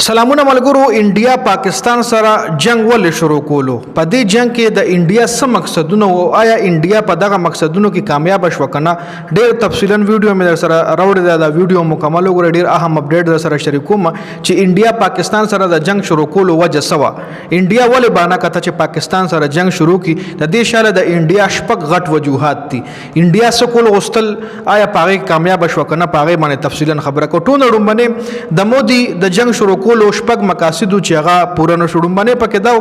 سلامونه ملګرو انډیا پاکستان سره جنگ ول شروع کولو په دې جنگ کې د انډیا سم مقصدونه او آیا انډیا په دغه مقصدونو کې کامیاب شو کنه ډېر تفصیلا ویډیو مې در سره راوړی دا ویډیو مکمل وګورئ ډېر اهم اپډیټ در سره شریکوم چې انډیا پاکستان سره د جنگ شروع کولو وجه سوا انډیا ولې باندې کته چې پاکستان سره جنگ شروع کی د دې شاله د انډیا شپږ غټ وجوهات دي انډیا سکول غوستل آیا پاره کامیاب شو کنه پاره باندې تفصیلا خبره کو ټول وړاندې د مودي د جنگ شروع کولو شپږ مقاصد چې هغه پوره نه شوړم باندې پکې دا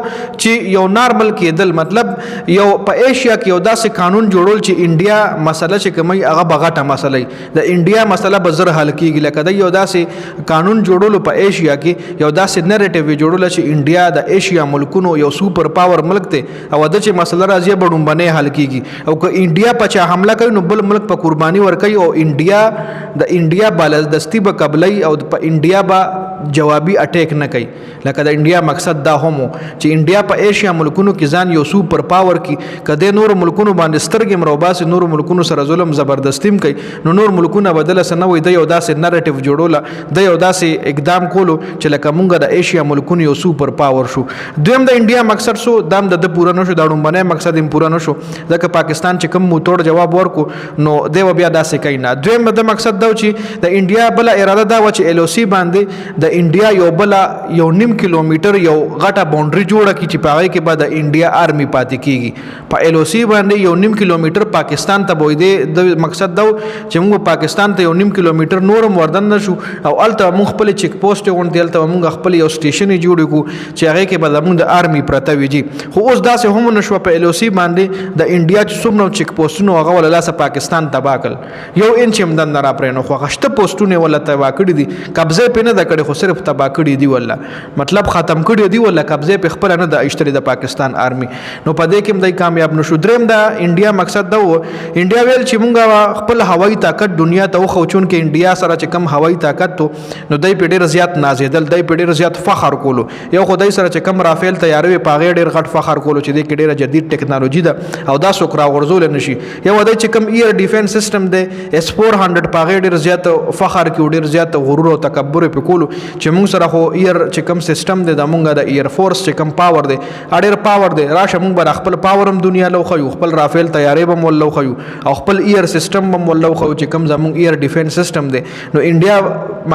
چې یو نارمل کېدل مطلب یو په ایشیا کې یو داسې قانون جوړول چې انډیا مسله چې کومي هغه بغاټه مسله د انډیا مسله به زر حل کیږي لکه دا یو داسې قانون جوړول په ایشیا کې یو داسې نریټیو جوړول چې انډیا د ایشیا ملکونو یو سوپر پاور ملک دی او د چې مسله راځي بډوم باندې حل کیږي او که انډیا په چا حمله کوي نو بل ملک په قرباني ور کوي او انډیا بالدستی به قبلای او په انډیا به جوابي اٹیک نه کوي لکه د انډیا مقصد دا هم چې انډیا په ایشیا ملکونو کې ځان یو سوپر پاور کې کده نور ملکونو باندې سترګې مروباس نور ملکونو سره ظلم زبردستیم کوي نو نور ملکونه بدل سنوي د یو داسې نریټیو جوړوله د یو داسې اقدام کولو چې لکه مونږ د ایشیا ملکونو یو سوپر پاور شو دویم د انډیا مقصد سو دام د پوره نشو دا ډومبنه مقصد هم پوره نشو ځکه پاکستان چې کوم موتوړ جواب ورکو نو دیو بیا داسې کوي نه دویم د مقصد دا چې د انډیا بل اراده دا و چې ال او سی باندې د انډیا یو بل یو نیم کیلومتر یو غټه باونډري جوړه کی چې پاره کې بعد انډیا آرمي پاتې کیږي په ال او سی باندې یو نیم کیلومتر پاکستان ته وای دی د مقصد دا چې موږ پاکستان ته یو نیم کیلومتر نورم وردن نشو او الته موږ خپل چیک پوسټ ونډ دلته موږ خپل یو سټیشن جوړ کو چې هغه کې بعد موږ د آرمي پرته ویږي خو اوس داسې هم نشو په ال او سی باندې د انډیا چې څومره چیک پوسټونو هغه ول لاسه پاکستان تباکل یو انچ هم دن را پرې نو خو غشته پوسټونه ول تبا کړی دي قبضه پینه د کړي خو صرف تبا کړی دی ولا مطلب ختم کړی دی ولا قبضه په خپل نه د اشتری د پاکستان آرمي نو په دې کې هم د کامیاب نشو دریم دا انډیا مقصد دا و انډیا ویل چې مونږه خپل هوایي طاقت دنیا ته خو چون کې انډیا سره چې کم هوایي طاقت تو نو دای په ډیر زیات نازیدل دای په ډیر زیات فخر کولو یو خدای سره چې کم رافیل تیاروي پاغه ډیر غټ فخر کولو چې د کې ډیره جدید ټکنالوژي ده او دا سوکرا ورزول نشي یو دای چې کم ایر ډیفنس سیستم ده اس 400 پاغه ډیر زیات فخر کې ډیر زیات غرور او تکبر په کولو چې موږ سره خو ایر چې کم سیستم دی د مونږه د ایر فورس چې کم پاور دی اډیر پاور دی راشه مونږ بر خپل پاور هم دنیا لو خو خپل رافیل تیارې بم ولو خو او خپل ایر سیستم بم ولو خو چې کم زمونږ ایر ډیفنس سیستم دی نو انډیا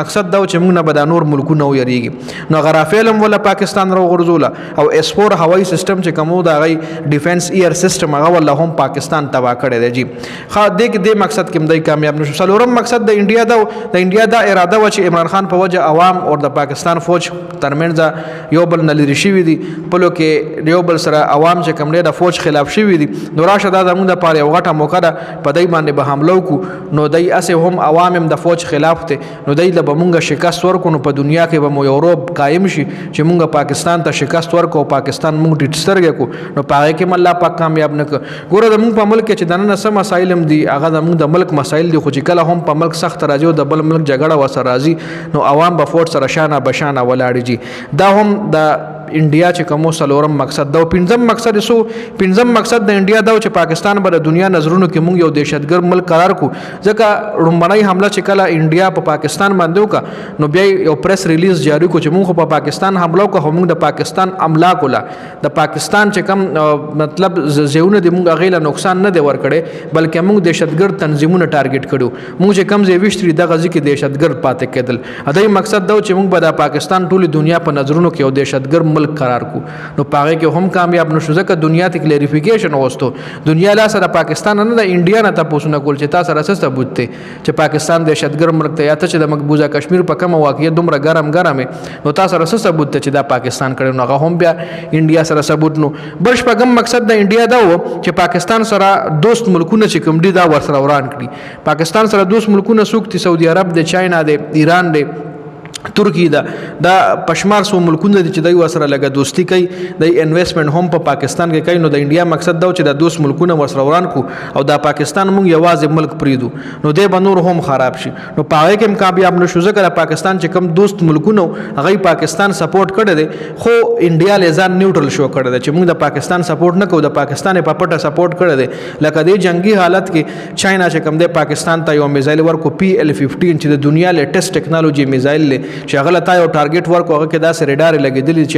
مقصد دا چې مونږ نه بد نور ملکونه یریږي نو غرافیل هم ول پاکستان رو غرزوله او اس 4 هوایي سیستم چې کومو دا غي ډیفنس ایر سیستم هغه ول هم پاکستان تبا کړی دی جی خا دې مقصد کې مدای کامیاب نشو سلورم مقصد د انډیا دا اراده و چې عمران خان په وجه عوام او د پاکستان فوج ترمنځ یو بل نلری شوی دي په لو کې یو بل سره عوام چې کوم د فوج خلاف شوی دي نو راشه دا زموږ د پاره یو غټه موقع ده په دای باندې به حمله وکړو نو دای اسه هم عوام هم د فوج خلاف ته نو دای له بمونګه شکست ورکو نو په دنیا کې به مو یورپ قائم شي چې مونږه پاکستان ته شکست ورکو پاکستان مونږ ډیټ سترګه کو نو پاره کې الله پاک کامیاب نه ګوره د مونږ په ملک کې چې دنه سم مسائل هم دي هغه د مونږ د ملک مسائل دي خو چې کله هم په ملک سخت راځي او د بل ملک جګړه وسره راځي نو عوام به فوج سره شانه بشانه ولاړ جي دا هم د انډیا چې کوم سلورم مقصد دا پنځم مقصد د انډیا دا چې پاکستان به د دنیا نظرونو کې مونږ یو دهشتګرد ملک قرار کو ځکه رومبنای حمله چې کله انډیا په پاکستان باندې وکړه نو بیا یو پریس ریلیز جاری کو چې مونږ په پاکستان حمله وکړو مونږ د پاکستان املاک ولا د پاکستان چې کم مطلب زیونه د مونږ غیله نقصان نه دی ور کړي بلکې مونږ دهشتګرد تنظیمونه ټارګټ کړو مونږ چې کم زی وشتري د غزي کې دهشتګرد پاتې کېدل ادای مقصد دا چې مونږ به د پاکستان ټول دنیا په نظرونو کې یو دهشتګرد ملک قرار کو نو پاره کې هم کامیاب نشو ځکه دنیا ته کلیریفیکیشن وستو دنیا لا سره پاکستان نه د انډیا نه تاسو نه کول چې تاسو سره څه ثبوت ته چې پاکستان دهشتګرد ملک ته یا ته چې د مقبوضه کشمیر په کومه واقعیت دومره ګرم نو تاسو سره څه ثبوت ته چې دا پاکستان کړي نو هغه هم بیا انډیا سره ثبوت نو برش پغم مقصد د انډیا دا و چې پاکستان سره دوست ملکونه چې کوم دي دا ور سره وران کړي پاکستان سره دوست ملکونه سوکتي سعودي عرب د چاینا د ایران د ترکی دا پشمار سو ملکونه چې دوی وسره لګه دوستی کوي د انویسټمنټ هم په پاکستان کې کوي نو د انډیا مقصد دا چې د دوست ملکونه وسره وران کو او د پاکستان مونږ یوازې ملک پریدو نو د بنور هم خراب شي نو پاره کې کامیاب نشو ځکه پاکستان چې کم دوست ملکونه هغه پاکستان سپورټ کړي دي خو انډیا لزان نیوټرل شو کړي دي چې موږ د پاکستان سپورټ نه کوو د پاکستان په پټه سپورټ کړي دي لکه د جنگي حالت کې چاینا چې کم د پاکستان ته یو میزایل ورکو PL-15 چې د دنیا لیټیسټ ټیکنالوژي میزایل چې هغه له تا یو ټارګټ ورکو هغه کې داسې ریډار لګېدلي چې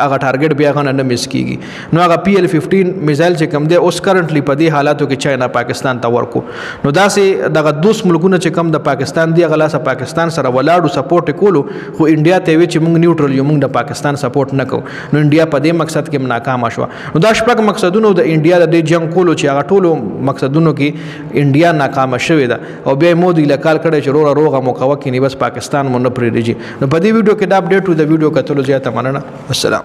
هغه ټارګټ بیا هغه نه مس کیږي نو هغه PL-15 میزایل چې کوم دی اوس کرنټلی په دې حالاتو کې چاینا پاکستان ته ورکو نو داسې دغه دوست ملکونه چې کوم د پاکستان دی هغه لاسه پاکستان سره ولاړو سپورټ کولو خو انډیا ته وی چې موږ نیوټرل یو موږ د پاکستان سپورټ نه کوو نو انډیا په دې مقصد کې ناکام شو نو دا شپږ مقصدونه د انډیا د دې جنگ کولو چې هغه ټولو مقصدونو کې انډیا ناکام شوې ده او بیا مودي له کال کړي چې روغه موقعه کې نه بس پاکستان مونږ نه پرېږي نو په دې ویډیو کې دا اپډیټ و د ویډیو کتلو زیاته مننه. السلام.